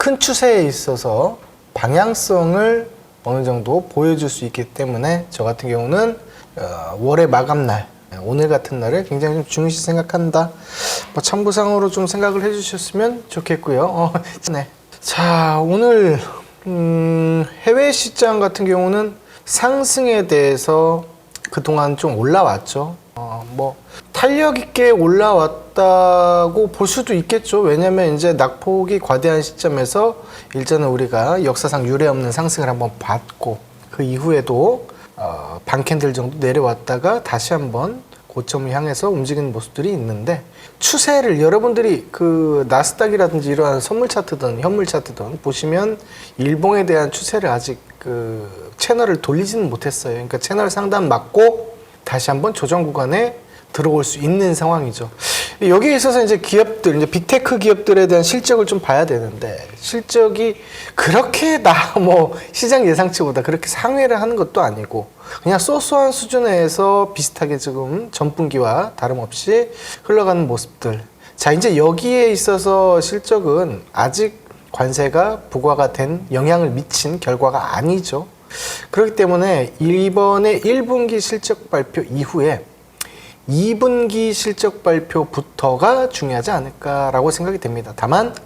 큰 추세에 있어서 방향성을 어느 정도 보여줄 수 있기 때문에 저 같은 경우는 월의 마감날, 오늘 같은 날을 굉장히 좀 중요시 생각한다. 뭐 참고상으로 좀 생각을 해주셨으면 좋겠고요. 네. 자, 오늘 해외 시장 같은 경우는 상승에 대해서 그동안 좀 올라왔죠. 뭐 탄력 있게 올라왔다고 볼 수도 있겠죠. 왜냐면 이제 낙폭이 과대한 시점에서 일전에 우리가 역사상 유례 없는 상승을 한번 봤고, 그 이후에도 반 캔들 정도 내려왔다가 다시 한번 고점을 향해서 움직이는 모습들이 있는데, 추세를 여러분들이 그 나스닥이라든지 이러한 선물 차트든 현물 차트든 보시면 일봉에 대한 추세를 아직 그 채널을 돌리지는 못했어요. 그러니까 채널 상단 맞고 다시 한번 조정 구간에 들어올 수 있는 상황이죠. 여기에 있어서 이제 기업들, 이제 빅테크 기업들에 대한 실적을 좀 봐야 되는데, 실적이 그렇게 뭐 시장 예상치보다 그렇게 상회를 하는 것도 아니고 그냥 소소한 수준에서 비슷하게 지금 전분기와 다름없이 흘러가는 모습들. 자, 이제 여기에 있어서 실적은 아직 관세가 부과가 된 영향을 미친 결과가 아니죠. 그렇기 때문에 이번에 1분기 실적 발표 이후에 2분기 실적 발표부터가 중요하지 않을까라고 생각이 됩니다. 다만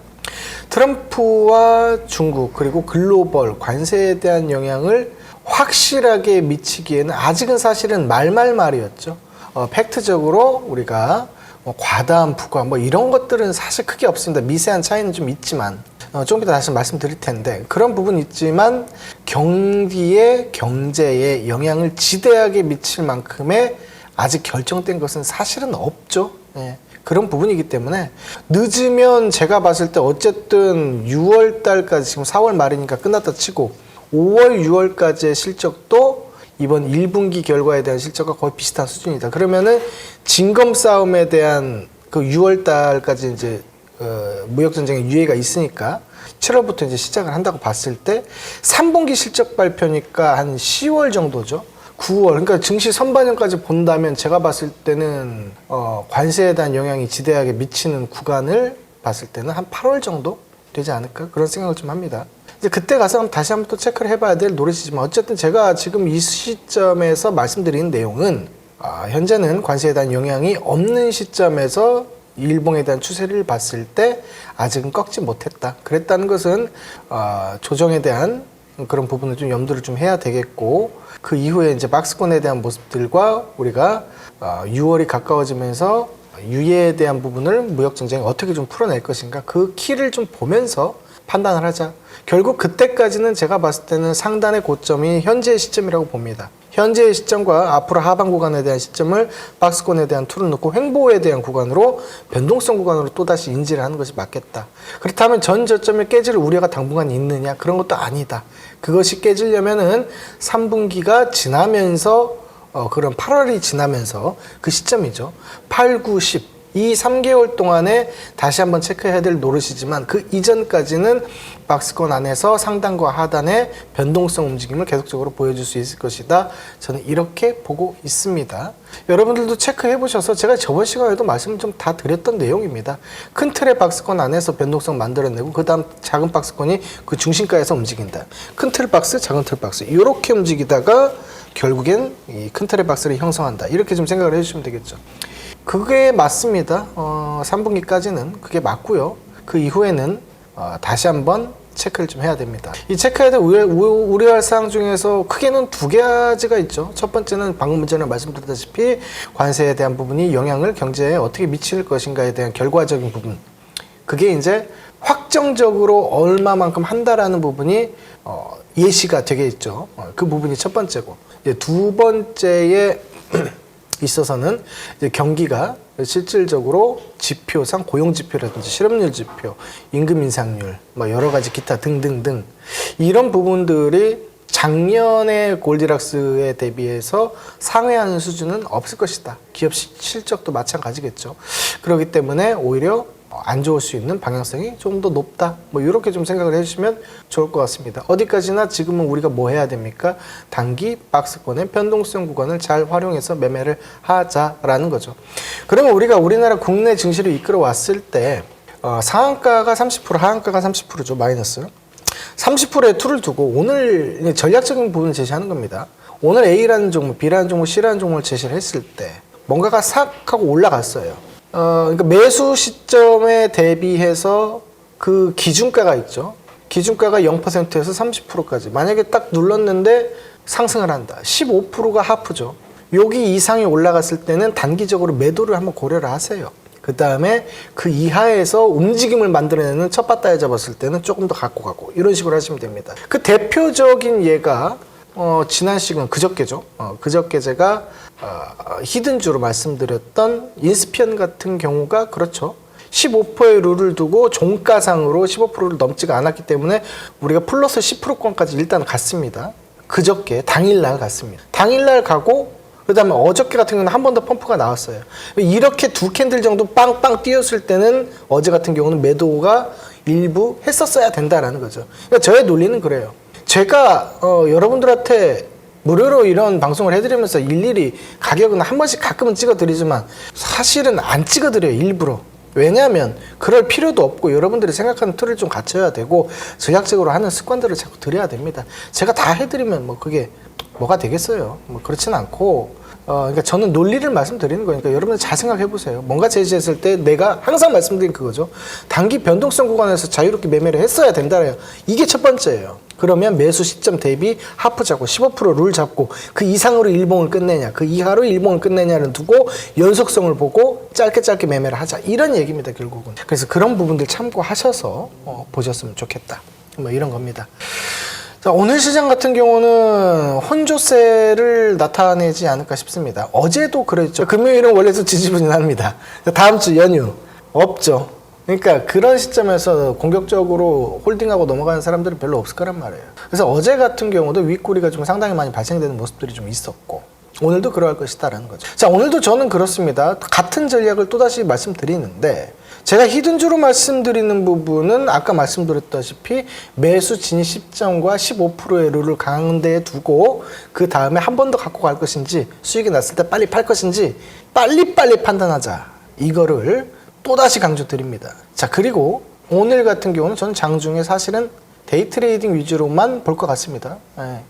트럼프와 중국 그리고 글로벌 관세에 대한 영향을 확실하게 미치기에는 아직은 사실은 말이었죠. 팩트적으로 우리가 뭐 과다한 부과 뭐 이런 것들은 사실 크게 없습니다. 미세한 차이는 좀 있지만 조금 이따 다시 말씀드릴 텐데, 그런 부분이 있지만 경기에 경제에 영향을 지대하게 미칠 만큼의 아직 결정된 것은 사실은 없죠. 예, 그런 부분이기 때문에 늦으면 제가 봤을 때 어쨌든 6월 달까지, 지금 4월 말이니까 끝났다 치고 5월, 6월까지의 실적도 이번 1분기 결과에 대한 실적과 거의 비슷한 수준이다. 그러면은 진검 싸움에 대한 그 6월 달까지 이제 무역전쟁의 유예가 있으니까 7월부터 이제 시작을 한다고 봤을 때 3분기 실적 발표니까 한 10월 정도죠. 9월, 그러니까 증시 선반영까지 본다면 제가 봤을 때는 관세에 대한 영향이 지대하게 미치는 구간을 봤을 때는 한 8월 정도 되지 않을까, 그런 생각을 좀 합니다. 이제 그때 가서 다시 한번 또 체크를 해봐야 될 노릇이지만, 어쨌든 제가 지금 이 시점에서 말씀드리는 내용은 현재는 관세에 대한 영향이 없는 시점에서 일봉에 대한 추세를 봤을 때 아직은 꺾지 못했다. 그랬다는 것은 조정에 대한 그런 부분을 좀 염두를 좀 해야 되겠고, 그 이후에 이제 박스권에 대한 모습들과 우리가 6월이 가까워지면서 유예에 대한 부분을 무역전쟁이 어떻게 좀 풀어낼 것인가, 그 키를 좀 보면서 판단을 하자. 결국 그때까지는 제가 봤을 때는 상단의 고점이 현재의 시점이라고 봅니다. 현재의 시점과 앞으로 하방 구간에 대한 시점을 박스권에 대한 툴을 넣고 횡보에 대한 구간으로, 변동성 구간으로 또다시 인지를 하는 것이 맞겠다. 그렇다면 전 저점을 깨질 우려가 당분간 있느냐? 그런 것도 아니다. 그것이 깨지려면은 3분기가 지나면서 그런 8월이 지나면서 그 시점이죠. 8, 9, 10. 이 3개월 동안에 다시 한번 체크해야 될 노릇이지만, 그 이전까지는 박스권 안에서 상단과 하단의 변동성 움직임을 계속적으로 보여줄 수 있을 것이다. 저는 이렇게 보고 있습니다. 여러분들도 체크해 보셔서, 제가 저번 시간에도 말씀을 좀 다 드렸던 내용입니다. 큰 틀의 박스권 안에서 변동성 만들어내고 그 다음 작은 박스권이 그 중심가에서 움직인다. 큰 틀 박스, 작은 틀 박스 이렇게 움직이다가 결국엔 이 큰 틀의 박스를 형성한다. 이렇게 좀 생각을 해주시면 되겠죠. 그게 맞습니다. 3분기까지는 그게 맞고요. 그 이후에는 다시 한번 체크를 좀 해야 됩니다. 이 체크해야 될 우려할 사항 중에서 크게는 두 가지가 있죠. 첫 번째는 방금 전에 말씀드렸다시피 관세에 대한 부분이 영향을 경제에 어떻게 미칠 것인가에 대한 결과적인 부분. 그게 이제 확정적으로 얼마만큼 한다라는 부분이 예시가 되겠죠. 그 부분이 첫 번째고, 이제 두 번째에 있어서는 이제 경기가 실질적으로 지표상 고용 지표라든지 실업률 지표, 임금 인상률, 뭐 여러 가지 기타 등등등 이런 부분들이 작년의 골디락스에 대비해서 상회하는 수준은 없을 것이다. 기업 실적도 마찬가지겠죠. 그렇기 때문에 오히려 안 좋을 수 있는 방향성이 좀 더 높다. 뭐 이렇게 좀 생각을 해주시면 좋을 것 같습니다. 어디까지나 지금은 우리가 뭐 해야 됩니까? 단기 박스권의 변동성 구간을 잘 활용해서 매매를 하자라는 거죠. 그러면 우리가 우리나라 국내 증시를 이끌어 왔을 때 상한가가 30%, 하한가가 30%죠. 마이너스. 30%의 툴을 두고 오늘 전략적인 부분을 제시하는 겁니다. 오늘 A라는 종목, B라는 종목, C라는 종목을 제시를 했을 때 뭔가가 싹 하고 올라갔어요. 그러니까 매수 시점에 대비해서 그 기준가가 있죠. 기준가가 0%에서 30%까지. 만약에 딱 눌렀는데 상승을 한다. 15%가 하프죠. 여기 이상이 올라갔을 때는 단기적으로 매도를 한번 고려를 하세요. 그 다음에 그 이하에서 움직임을 만들어내는 첫 바다에 잡았을 때는 조금 더 갖고 가고 이런 식으로 하시면 됩니다. 그 대표적인 예가 지난 시간 그저께죠. 그저께 제가 히든주로 말씀드렸던 인스피언 같은 경우가 그렇죠. 15%의 룰을 두고 종가상으로 15%를 넘지가 않았기 때문에 우리가 플러스 10%권까지 일단 갔습니다. 그저께 당일날 갔습니다. 당일날 가고 그 다음에 어저께 같은 경우는 한 번 더 펌프가 나왔어요. 이렇게 두 캔들 정도 빵빵 뛰었을 때는 어제 같은 경우는 매도가 일부 했었어야 된다라는 거죠. 그러니까 저의 논리는 그래요. 제가 여러분들한테 무료로 이런 방송을 해드리면서 일일이 가격은 한 번씩 가끔은 찍어드리지만 사실은 안 찍어드려요. 일부러. 왜냐하면 그럴 필요도 없고 여러분들이 생각하는 틀을 좀 갖춰야 되고 전략적으로 하는 습관들을 자꾸 드려야 됩니다. 제가 다 해드리면 뭐 그게 뭐가 되겠어요. 뭐 그렇지는 않고 그러니까 저는 논리를 말씀드리는 거니까 여러분들 잘 생각해 보세요. 뭔가 제시했을 때 내가 항상 말씀드린 그거죠. 단기 변동성 구간에서 자유롭게 매매를 했어야 된다래요. 이게 첫 번째예요. 그러면 매수 시점 대비 하프 잡고 15%룰 잡고 그 이상으로 일봉을 끝내냐 그 이하로 일봉을 끝내냐를 두고 연속성을 보고 짧게 매매를 하자 이런 얘기입니다. 결국은. 그래서 그런 부분들 참고하셔서 보셨으면 좋겠다. 뭐 이런 겁니다. 자, 오늘 시장 같은 경우는 혼조세를 나타내지 않을까 싶습니다. 어제도 그랬죠. 금요일은 원래도 지지부진합니다. 다음 주 연휴 없죠. 그러니까 그런 시점에서 공격적으로 홀딩하고 넘어가는 사람들은 별로 없을 거란 말이에요. 그래서 어제 같은 경우도 윗꼬리가 좀 상당히 많이 발생되는 모습들이 좀 있었고 오늘도 그러할 것이다라는 거죠. 자, 오늘도 저는 그렇습니다. 같은 전략을 또다시 말씀드리는데 제가 히든주로 말씀드리는 부분은 아까 말씀드렸다시피 매수 진입 시점과 15%의 룰을 가운데에 두고 그 다음에 한 번 더 갖고 갈 것인지 수익이 났을 때 빨리 팔 것인지 빨리빨리 판단하자. 이거를 또다시 강조드립니다. 자, 그리고 오늘 같은 경우는 저는 장중에 사실은 데이 트레이딩 위주로만 볼 것 같습니다.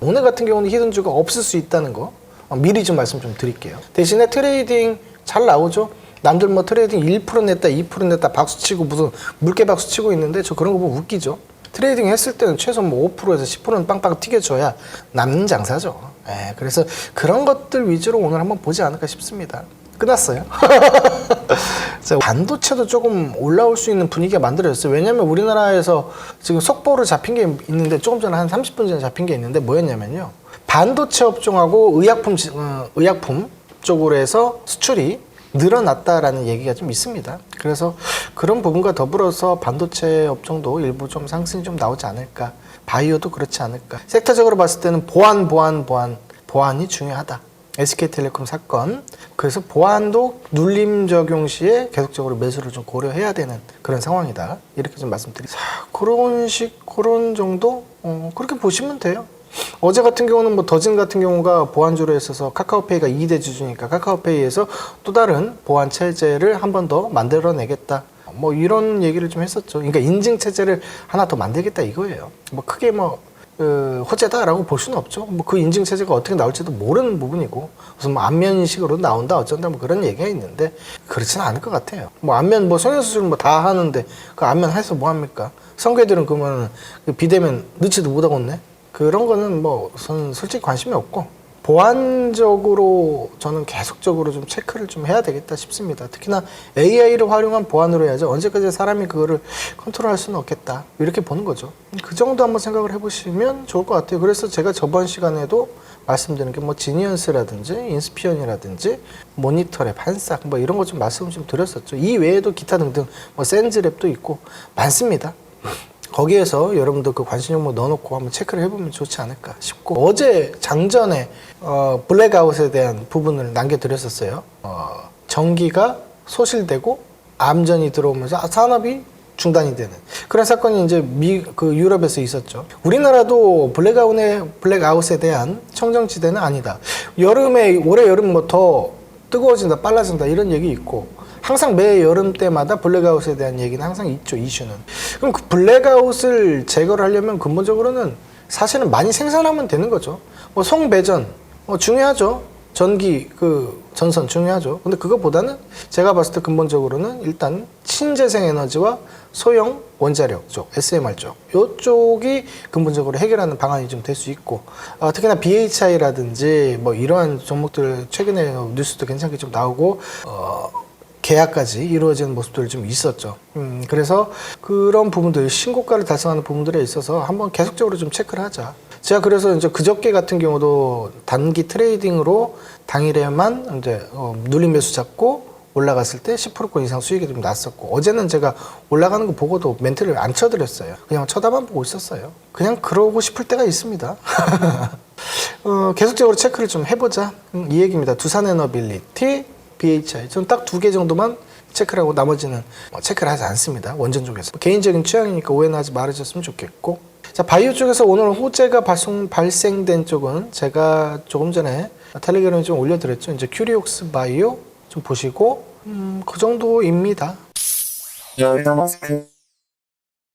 오늘 같은 경우는 히든주가 없을 수 있다는 거 미리 좀 말씀 좀 드릴게요. 대신에 트레이딩 잘 나오죠? 남들 뭐 트레이딩 1% 냈다, 2% 냈다 박수치고 무슨 물개 박수치고 있는데 저 그런 거 보면 웃기죠? 트레이딩 했을 때는 최소 뭐 5%에서 10%는 빵빵 튀겨줘야 남는 장사죠. 그래서 그런 것들 위주로 오늘 한번 보지 않을까 싶습니다. 끝났어요. 반도체도 조금 올라올 수 있는 분위기가 만들어졌어요. 왜냐하면 우리나라에서 지금 속보로 잡힌 게 있는데 조금 전에 한 30분 전에 잡힌 게 있는데 뭐였냐면요. 반도체 업종하고 의약품 쪽으로 해서 수출이 늘어났다라는 얘기가 좀 있습니다. 그래서 그런 부분과 더불어서 반도체 업종도 일부 좀 상승이 좀 나오지 않을까. 바이오도 그렇지 않을까. 섹터적으로 봤을 때는 보안이 중요하다. SK텔레콤 사건. 그래서 보안도 눌림 적용 시에 계속적으로 매수를 좀 고려해야 되는 그런 상황이다. 이렇게 좀 말씀드리겠습니다. 그런 정도? 그렇게 보시면 돼요. 어제 같은 경우는 뭐 더진 같은 경우가 보안주로 있어서 카카오페이가 2대 주주니까 카카오페이에서 또 다른 보안 체제를 한 번 더 만들어내겠다. 뭐 이런 얘기를 좀 했었죠. 그러니까 인증 체제를 하나 더 만들겠다 이거예요. 뭐 크게 호재다라고 볼 수는 없죠. 뭐 그 인증 체제가 어떻게 나올지도 모르는 부분이고 무슨 뭐 안면 인식으로 나온다 어쩐다 뭐 그런 얘기가 있는데 그렇지는 않을 것 같아요. 뭐 안면 성형수술 다 하는데 그 안면 해서 뭐 합니까? 성괴들은 그러면 비대면 넣지도 못하겠네. 그런 거는 저는 솔직히 관심이 없고 보안적으로 저는 계속적으로 좀 체크를 좀 해야 되겠다 싶습니다. 특히나 AI를 활용한 보안으로 해야죠. 언제까지 사람이 그거를 컨트롤할 수는 없겠다. 이렇게 보는 거죠. 그 정도 한번 생각을 해보시면 좋을 것 같아요. 그래서 제가 저번 시간에도 말씀드린 게 지니언스라든지 인스피언이라든지 모니터랩, 한싹 이런 거 좀 말씀 좀 드렸었죠. 이 외에도 기타 등등 센즈랩도 있고 많습니다. 거기에서 여러분들 그 관심 종목 넣어놓고 한번 체크를 해보면 좋지 않을까 싶고 어제 장전에 블랙아웃에 대한 부분을 남겨드렸었어요. 전기가 소실되고 암전이 들어오면서 산업이 중단이 되는 그런 사건이 이제 유럽에서 있었죠. 우리나라도 블랙아웃에 대한 청정지대는 아니다. 올해 여름 더 뜨거워진다, 빨라진다 이런 얘기 있고 항상 매 여름 때마다 블랙아웃에 대한 얘기는 항상 있죠, 이슈는. 그럼 그 블랙아웃을 제거를 하려면 근본적으로는 사실은 많이 생산하면 되는 거죠. 뭐 송배전 중요하죠. 전기 전선 중요하죠. 근데 그것보다는 제가 봤을 때 근본적으로는 일단 신재생 에너지와 소형 원자력 쪽, SMR 쪽, 요쪽이 근본적으로 해결하는 방안이 좀 될 수 있고, 특히나 BHI라든지 뭐 이러한 종목들 최근에 뉴스도 괜찮게 좀 나오고, 계약까지 이루어지는 모습들이 좀 있었죠. 그래서 그런 부분들, 신고가를 달성하는 부분들에 있어서 한번 계속적으로 좀 체크를 하자. 제가 그래서 이제 그저께 같은 경우도 단기 트레이딩으로 당일에만 이제 눌림 매수 잡고 올라갔을 때 10%권 이상 수익이 좀 났었고, 어제는 제가 올라가는 거 보고도 멘트를 안 쳐드렸어요. 그냥 쳐다만 보고 있었어요. 그냥 그러고 싶을 때가 있습니다. 계속적으로 체크를 좀 해보자. 이 얘기입니다. 두산에너빌리티, BHI. 저는 딱 2개 정도만 체크를 하고 나머지는 체크를 하지 않습니다. 원전 쪽에서. 개인적인 취향이니까 오해는 하지 말아줬으면 좋겠고. 자, 바이오 쪽에서 오늘 호재가 발생된 쪽은 제가 조금 전에 텔레그램에 좀 올려드렸죠. 이제 큐리옥스 바이오 좀 보시고, 그 정도입니다.